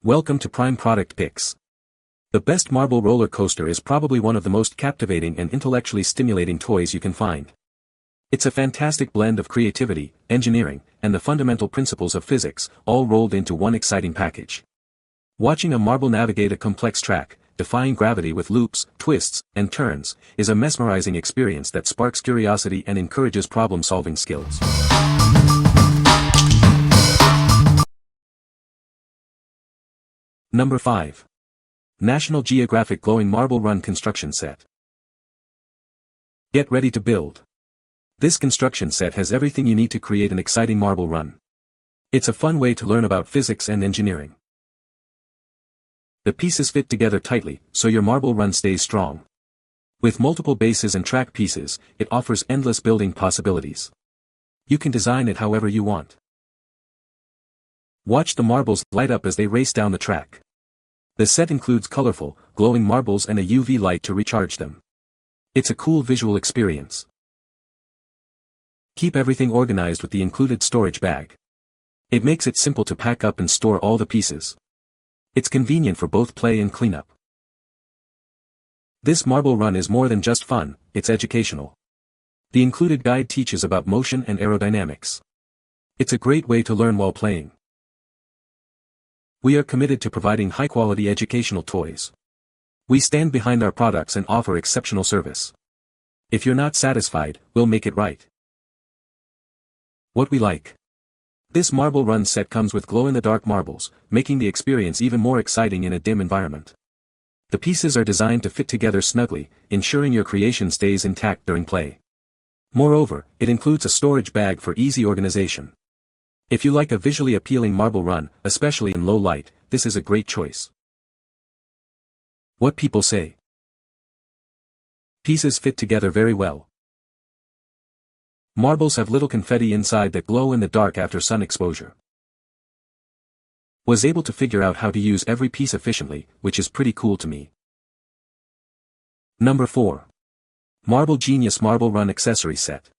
Welcome to Prime Product Picks. The best marble roller coaster is probably one of the most captivating and intellectually stimulating toys you can find. It's a fantastic blend of creativity, engineering, and the fundamental principles of physics, all rolled into one exciting package. Watching a marble navigate a complex track, defying gravity with loops, twists, and turns, is a mesmerizing experience that sparks curiosity and encourages problem-solving skills. Number 5. National Geographic Glowing Marble Run Construction Set. Get ready to build. This construction set has everything you need to create an exciting marble run. It's a fun way to learn about physics and engineering. The pieces fit together tightly, so your marble run stays strong. With multiple bases and track pieces, it offers endless building possibilities. You can design it however you want. Watch the marbles light up as they race down the track. The set includes colorful, glowing marbles and a UV light to recharge them. It's a cool visual experience. Keep everything organized with the included storage bag. It makes it simple to pack up and store all the pieces. It's convenient for both play and cleanup. This marble run is more than just fun, it's educational. The included guide teaches about motion and aerodynamics. It's a great way to learn while playing. We are committed to providing high-quality educational toys. We stand behind our products and offer exceptional service. If you're not satisfied, we'll make it right. What we like. This marble run set comes with glow-in-the-dark marbles, making the experience even more exciting in a dim environment. The pieces are designed to fit together snugly, ensuring your creation stays intact during play. Moreover, it includes a storage bag for easy organization. If you like a visually appealing marble run, especially in low light, this is a great choice. What people say. Pieces fit together very well. Marbles have little confetti inside that glow in the dark after sun exposure. Was able to figure out how to use every piece efficiently, which is pretty cool to me. Number 4. Marble Genius Marble Run Accessory Set.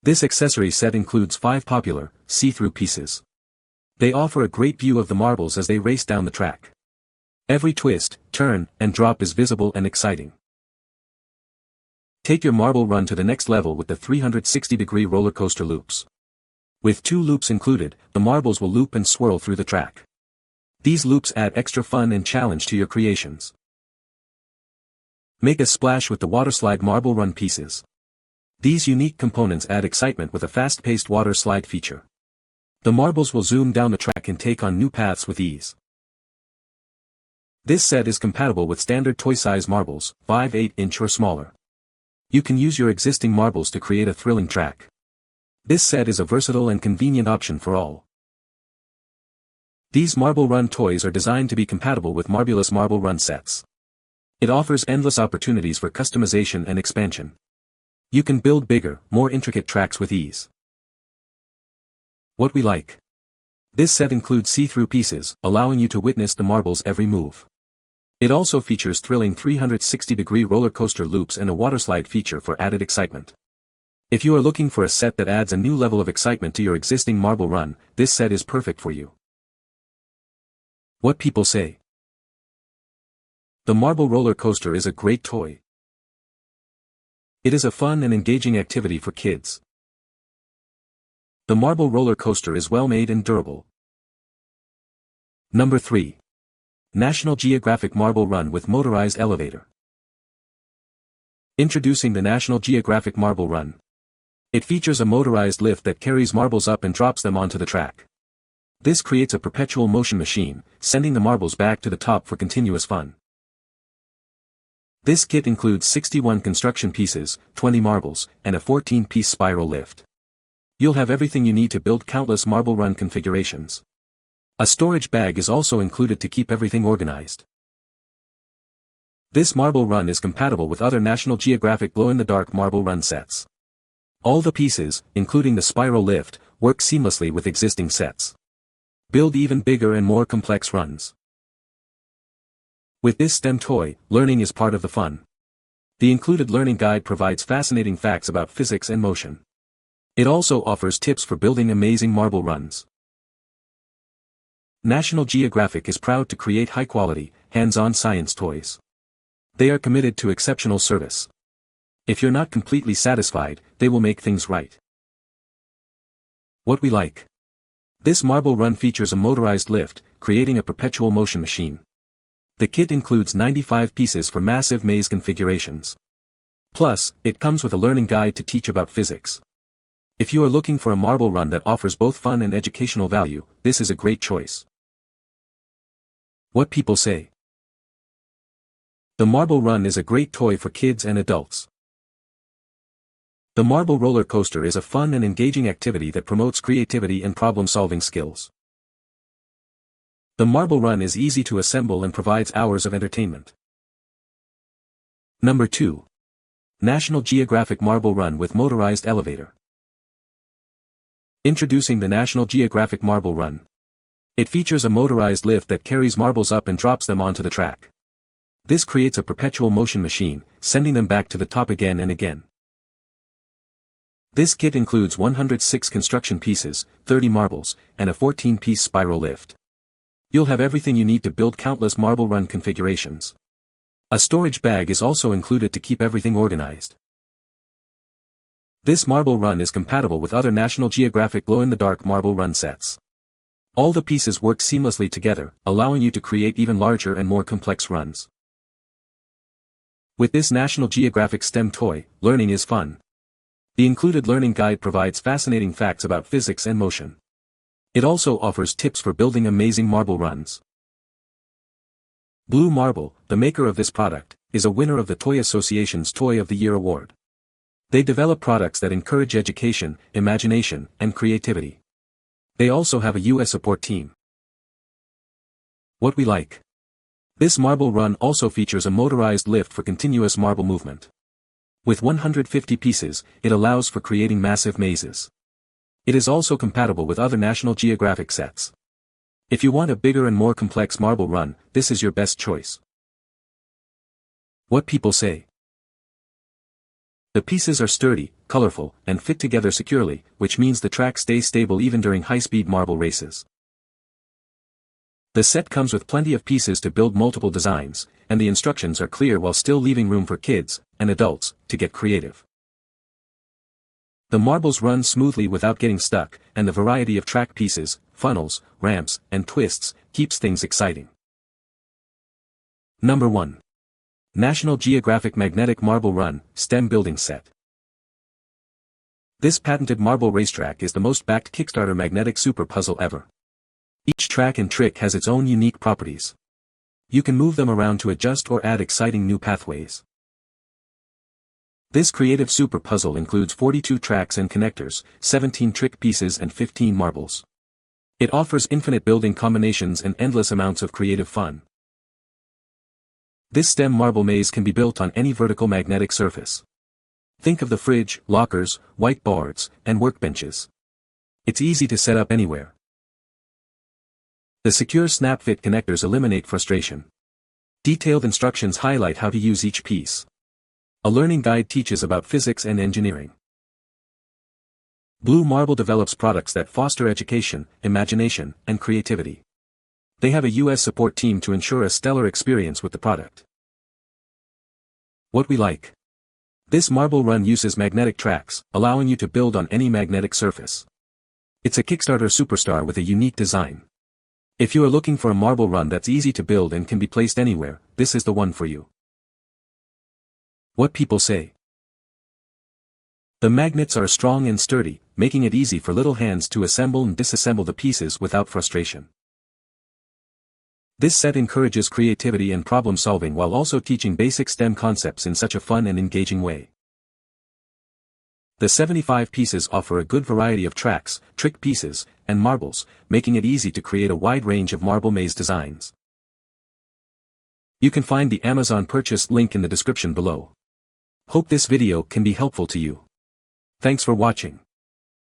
This accessory set includes 5 popular, see-through pieces. They offer a great view of the marbles as they race down the track. Every twist, turn, and drop is visible and exciting. Take your marble run to the next level with the 360-degree roller coaster loops. With 2 loops included, the marbles will loop and swirl through the track. These loops add extra fun and challenge to your creations. Make a splash with the waterslide marble run pieces. These unique components add excitement with a fast-paced water slide feature. The marbles will zoom down the track and take on new paths with ease. This set is compatible with standard toy-size marbles, 5/8" or smaller. You can use your existing marbles to create a thrilling track. This set is a versatile and convenient option for all. These marble run toys are designed to be compatible with Marbulous marble run sets. It offers endless opportunities for customization and expansion. You can build bigger, more intricate tracks with ease. What we like. This set includes see-through pieces, allowing you to witness the marbles' every move. It also features thrilling 360-degree roller coaster loops and a waterslide feature for added excitement. If you are looking for a set that adds a new level of excitement to your existing marble run, this set is perfect for you. What people say. The marble roller coaster is a great toy. It is a fun and engaging activity for kids. The marble roller coaster is well made and durable. Number 3. National Geographic Marble Run with Motorized Elevator. Introducing the National Geographic Marble Run. It features a motorized lift that carries marbles up and drops them onto the track. This creates a perpetual motion machine, sending the marbles back to the top for continuous fun. This kit includes 61 construction pieces, 20 marbles, and a 14-piece spiral lift. You'll have everything you need to build countless marble run configurations. A storage bag is also included to keep everything organized. This marble run is compatible with other National Geographic glow-in-the-dark marble run sets. All the pieces, including the spiral lift, work seamlessly with existing sets. Build even bigger and more complex runs. With this STEM toy, learning is part of the fun. The included learning guide provides fascinating facts about physics and motion. It also offers tips for building amazing marble runs. National Geographic is proud to create high-quality, hands-on science toys. They are committed to exceptional service. If you're not completely satisfied, they will make things right. What we like. This marble run features a motorized lift, creating a perpetual motion machine. The kit includes 95 pieces for massive maze configurations. Plus, it comes with a learning guide to teach about physics. If you are looking for a marble run that offers both fun and educational value, this is a great choice. What people say. The marble run is a great toy for kids and adults. The marble roller coaster is a fun and engaging activity that promotes creativity and problem-solving skills. The marble run is easy to assemble and provides hours of entertainment. Number 2. National Geographic Marble Run with Motorized Elevator. Introducing the National Geographic Marble Run. It features a motorized lift that carries marbles up and drops them onto the track. This creates a perpetual motion machine, sending them back to the top again and again. This kit includes 106 construction pieces, 30 marbles, and a 14-piece spiral lift. You'll have everything you need to build countless marble run configurations. A storage bag is also included to keep everything organized. This marble run is compatible with other National Geographic glow-in-the-dark marble run sets. All the pieces work seamlessly together, allowing you to create even larger and more complex runs. With this National Geographic STEM toy, learning is fun. The included learning guide provides fascinating facts about physics and motion. It also offers tips for building amazing marble runs. Blue Marble, the maker of this product, is a winner of the Toy Association's Toy of the Year award. They develop products that encourage education, imagination, and creativity. They also have a US support team. What we like. This marble run also features a motorized lift for continuous marble movement. With 150 pieces, it allows for creating massive mazes. It is also compatible with other National Geographic sets. If you want a bigger and more complex marble run, this is your best choice. What people say. The pieces are sturdy, colorful, and fit together securely, which means the track stays stable even during high-speed marble races. The set comes with plenty of pieces to build multiple designs, and the instructions are clear while still leaving room for kids and adults to get creative. The marbles run smoothly without getting stuck, and the variety of track pieces, funnels, ramps, and twists keeps things exciting. Number 1. National Geographic Magnetic Marble Run STEM Building Set. This patented marble racetrack is the most backed Kickstarter magnetic super puzzle ever. Each track and trick has its own unique properties. You can move them around to adjust or add exciting new pathways. This creative super puzzle includes 42 tracks and connectors, 17 trick pieces and 15 marbles. It offers infinite building combinations and endless amounts of creative fun. This STEM marble maze can be built on any vertical magnetic surface. Think of the fridge, lockers, whiteboards, and workbenches. It's easy to set up anywhere. The secure snap-fit connectors eliminate frustration. Detailed instructions highlight how to use each piece. A learning guide teaches about physics and engineering. Blue Marble develops products that foster education, imagination, and creativity. They have a US support team to ensure a stellar experience with the product. What we like. This marble run uses magnetic tracks, allowing you to build on any magnetic surface. It's a Kickstarter superstar with a unique design. If you are looking for a marble run that's easy to build and can be placed anywhere, this is the one for you. What people say. The magnets are strong and sturdy, making it easy for little hands to assemble and disassemble the pieces without frustration. This set encourages creativity and problem solving while also teaching basic STEM concepts in such a fun and engaging way. The 75 pieces offer a good variety of tracks, trick pieces, and marbles, making it easy to create a wide range of marble maze designs. You can find the Amazon purchase link in the description below. Hope this video can be helpful to you. Thanks for watching.